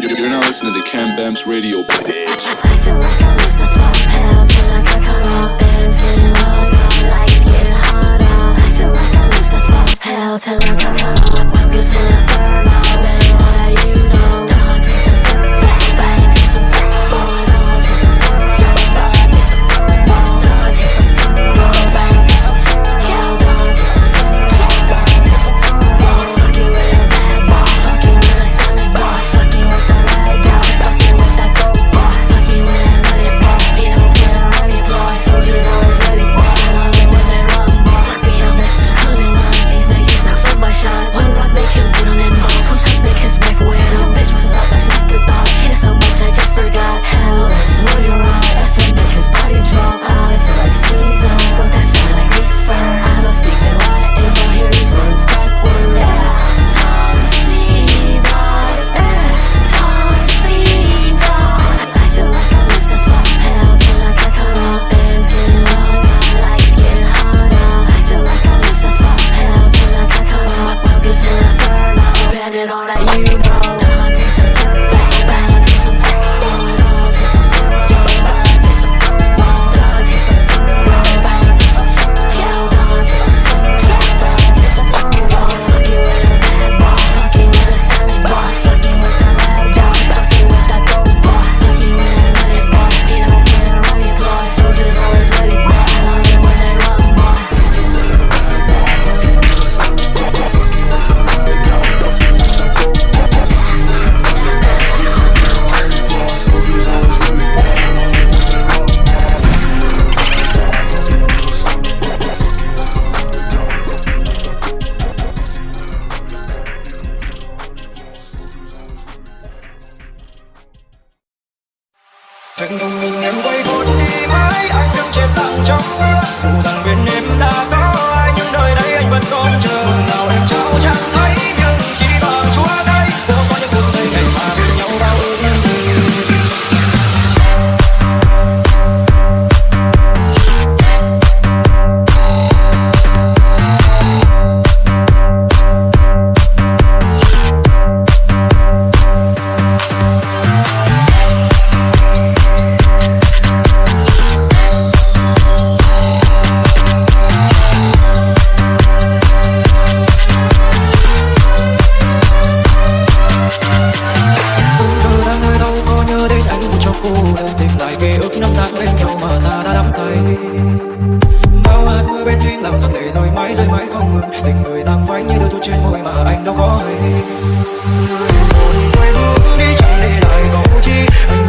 You're not listening to Cam Bam's radio, bitch. I feel like I'm losing from hell. Feel like I cut off bands, getting longer, life getting harder. I feel like I'm losing from hell till I cut off. Welcome to the inferno, baby, all that you know. Dog takes a fur, bang takes a fur, dog takes a fur, dog takes a fur, dog takes a fur, bang takes a fur, dog takes a fur, dog takes a fur. Fuck you with a bad boy, fuck you with a solid boy, fuck you with the right dog, fuck you with that gold boy, fuck you with that money boy. Be no kid or any boy, soldiers always ready boy. I love it when they run boy. Be a mess, hunting on these niggas now side by side. One rock make him put on them bones. Two shots make his wife wear no bitch was about to shut the thought. Hit it so much I just forgot. Hell, this is what you're on. FN make his body drop. I feel like Caesar. Smoke that sound like reefer. I don't speak it right, ain't no hear these words backward. Tom C. Dog, Tom C. Dog. I feel like I'm losing from hell. Feel like I cut off bands, getting longer, life getting harder. I feel like I'm losing from hell. Feel like I cut off. Welcome to the inferno, abandon all that you know. Dog takes a fur, bang takes a fur, dog takes a fur, bang takes a fur, dog takes a fur, bang takes a fur, dog takes a fur, bang takes a fur. Fuck you with a bad boy, fuck you with a solid boy, fuck you with the right dog, fuck you with that gold boy, fuck you with that money boy. Be no kid or any boy, soldiers always ready boy. I love it when they run boy. Anh thông minh em quay vội đi mãi, anh đứng trên lặng trong mưa. Dù rằng bên em đã có ai, nhưng nơi đây anh vẫn còn chờ. Mừng nào em trao chẳng thấy, nhưng chỉ bằng Chúa thấy. Vô số những phút giây ngày mà bên nhau bao ước nhân từ. Tìm lại ký ức năm tháng bên nhau mà ta đã đắm say. Bao hạt mưa bên duyên làm giọt lệ rơi mãi không ngừng. Tình người tàng phai như đôi thuốc trên môi mà anh đâu có hay. Người buồn quay bước đi chẳng để lại câu chi. Anh